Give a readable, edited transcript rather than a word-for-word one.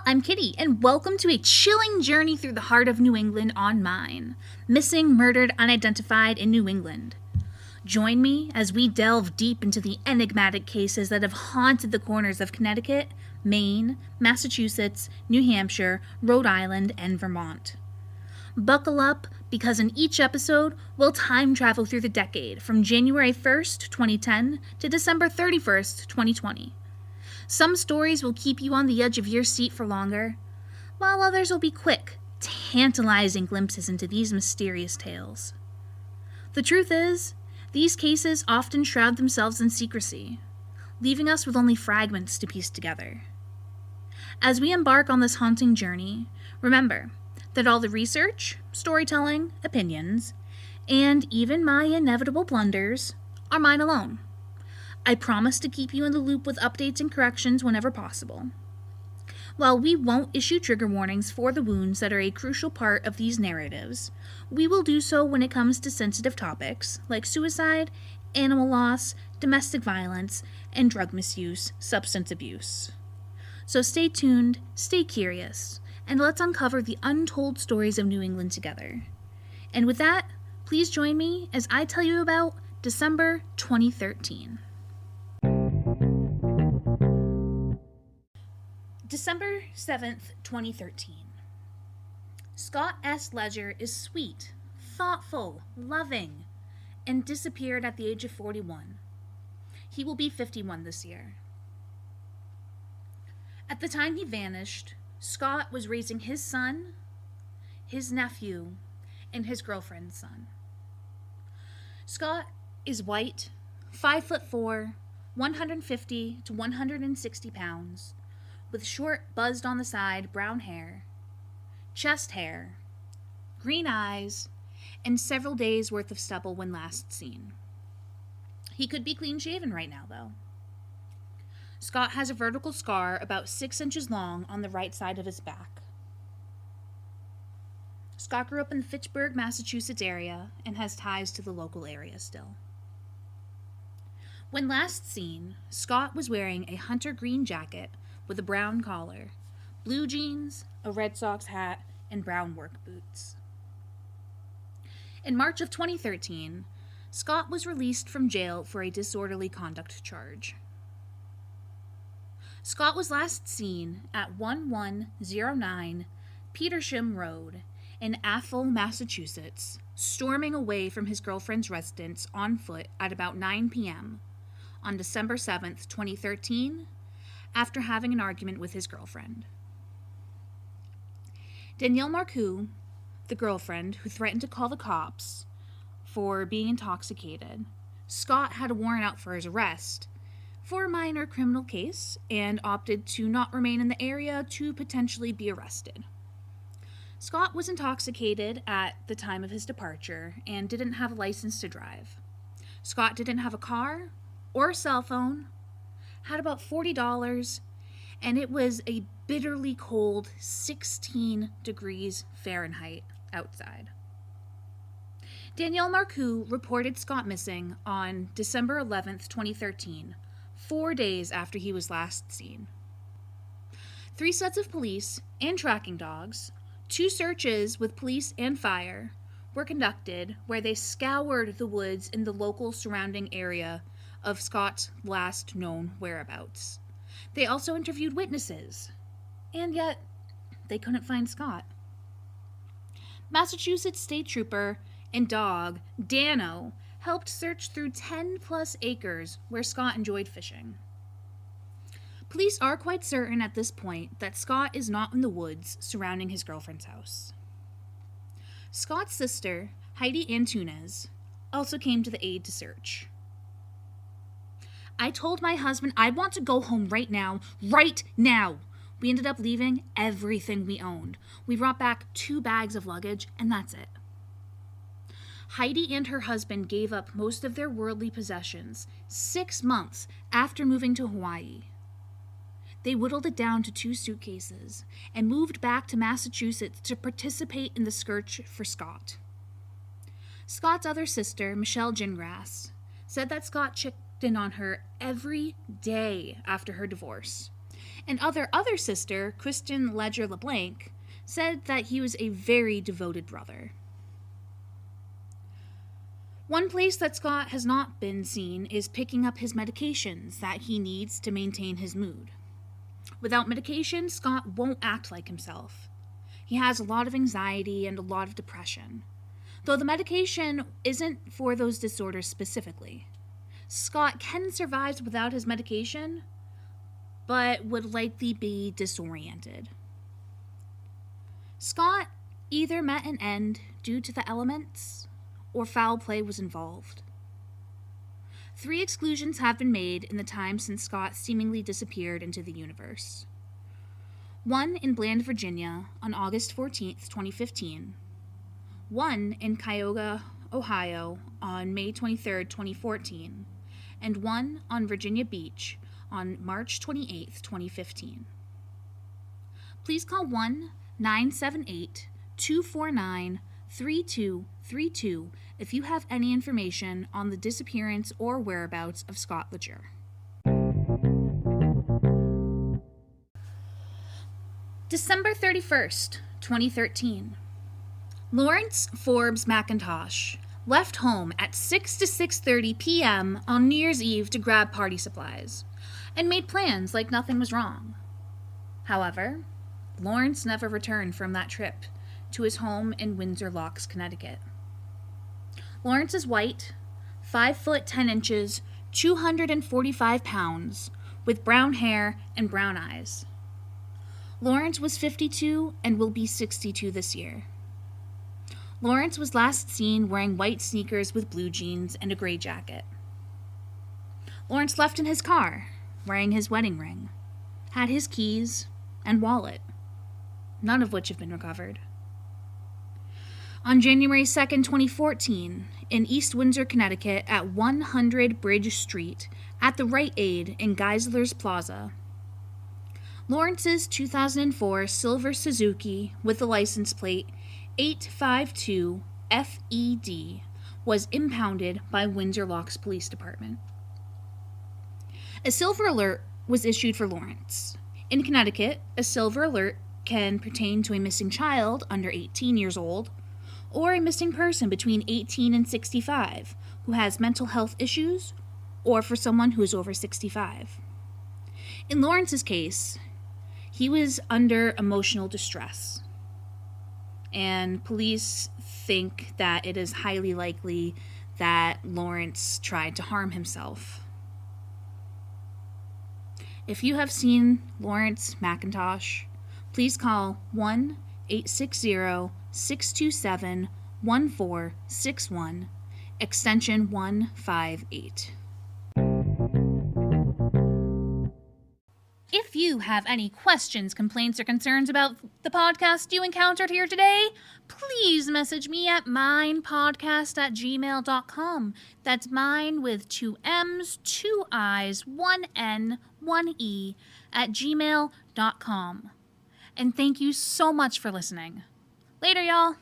I'm Kitty, and welcome to a chilling journey through the heart of New England on mine. Missing, murdered, unidentified in New England. Join me as we delve deep into the enigmatic cases that have haunted the corners of Connecticut, Maine, Massachusetts, New Hampshire, Rhode Island, and Vermont. Buckle up, because in each episode, we'll time travel through the decade from January 1st, 2010 to December 31st, 2020. Some stories will keep you on the edge of your seat for longer, while others will be quick, tantalizing glimpses into these mysterious tales. The truth is, these cases often shroud themselves in secrecy, leaving us with only fragments to piece together. As we embark on this haunting journey, remember that all the research, storytelling, opinions, and even my inevitable blunders are mine alone. I promise to keep you in the loop with updates and corrections whenever possible. While we won't issue trigger warnings for the wounds that are a crucial part of these narratives, we will do so when it comes to sensitive topics like suicide, animal loss, domestic violence, and drug misuse, substance abuse. So stay tuned, stay curious, and let's uncover the untold stories of New England together. And with that, please join me as I tell you about December 2013. December 7th, 2013. Scott S. Ledger is sweet, thoughtful, loving, and disappeared at the age of 41. He will be 51 this year. At the time he vanished, Scott was raising his son, his nephew, and his girlfriend's son. Scott is white, 5'4", 150 to 160 pounds, with short, buzzed on the side brown hair, chest hair, green eyes, and several days' worth of stubble when last seen. He could be clean shaven right now, though. Scott has a vertical scar about 6 inches long on the right side of his back. Scott grew up in the Fitchburg, Massachusetts area and has ties to the local area still. When last seen, Scott was wearing a hunter green jacket with a brown collar, blue jeans, a Red Sox hat, and brown work boots. In March of 2013, Scott was released from jail for a disorderly conduct charge. Scott was last seen at 1109 Petersham Road in Athol, Massachusetts, storming away from his girlfriend's residence on foot at about 9 p.m. on December 7th, 2013, after having an argument with his girlfriend. Danielle Marcoux, the girlfriend who threatened to call the cops for being intoxicated, Scott had a warrant out for his arrest for a minor criminal case and opted to not remain in the area to potentially be arrested. Scott was intoxicated at the time of his departure and didn't have a license to drive. Scott didn't have a car or a cell phone, had about $40, and it was a bitterly cold 16 degrees Fahrenheit outside. Danielle Marcoux reported Scott missing on December 11th, 2013, 4 days after he was last seen. 3 sets of police and tracking dogs, 2 searches with police and fire, were conducted where they scoured the woods in the local surrounding area of Scott's last known whereabouts. They also interviewed witnesses, and yet they couldn't find Scott. Massachusetts State Trooper and dog Dano helped search through 10-plus acres where Scott enjoyed fishing. Police are quite certain at this point that Scott is not in the woods surrounding his girlfriend's house. Scott's sister, Heidi Antunes, also came to the aid to search. I told my husband I want to go home right now. Right now! We ended up leaving everything we owned. We brought back 2 bags of luggage, and that's it. Heidi and her husband gave up most of their worldly possessions 6 months after moving to Hawaii. They whittled it down to 2 suitcases and moved back to Massachusetts to participate in the search for Scott. Scott's other sister, Michelle Gingras, said that Scott checked in on her every day after her divorce, And other sister, Kristen Ledger LeBlanc, said that he was a very devoted brother. One place that Scott has not been seen is picking up his medications that he needs to maintain his mood. Without medication, Scott won't act like himself. He has a lot of anxiety and a lot of depression, though the medication isn't for those disorders specifically. Scott can survive without his medication, but would likely be disoriented. Scott either met an end due to the elements, or foul play was involved. 3 exclusions have been made in the time since Scott seemingly disappeared into the universe. One in Bland, Virginia, on August 14, 2015. One in Cuyahoga, Ohio, on May 23, 2014. And one on Virginia Beach on March 28, 2015. Please call 1-978-249-3232 if you have any information on the disappearance or whereabouts of Scott Ledger. December 31st, 2013. Lawrence Forbes McIntosh left home at 6 to 6:30 p.m. on New Year's Eve to grab party supplies, and made plans like nothing was wrong. However, Lawrence never returned from that trip to his home in Windsor Locks, Connecticut. Lawrence is white, 5 foot 10 inches, 245 pounds, with brown hair and brown eyes. Lawrence was 52 and will be 62 this year. Lawrence was last seen wearing white sneakers with blue jeans and a gray jacket. Lawrence left in his car, wearing his wedding ring, had his keys and wallet, none of which have been recovered. On January 2nd, 2014, in East Windsor, Connecticut, at 100 Bridge Street, at the Rite Aid in Geisler's Plaza, Lawrence's 2004 silver Suzuki with the license plate 852FED was impounded by Windsor Locks Police Department. A silver alert was issued for Lawrence. In Connecticut, a silver alert can pertain to a missing child under 18 years old, or a missing person between 18 and 65 who has mental health issues, or for someone who is over 65. In Lawrence's case, he was under emotional distress, and police think that it is highly likely that Lawrence tried to harm himself. If you have seen Lawrence McIntosh, please call 1-860-627-1461, extension 158. If you have any questions, complaints, or concerns about the podcast you encountered here today, please message me at minepodcast@gmail.com. That's mine with 2 M's, 2 I's, 1 N, 1 E at gmail.com. And thank you so much for listening. Later, y'all.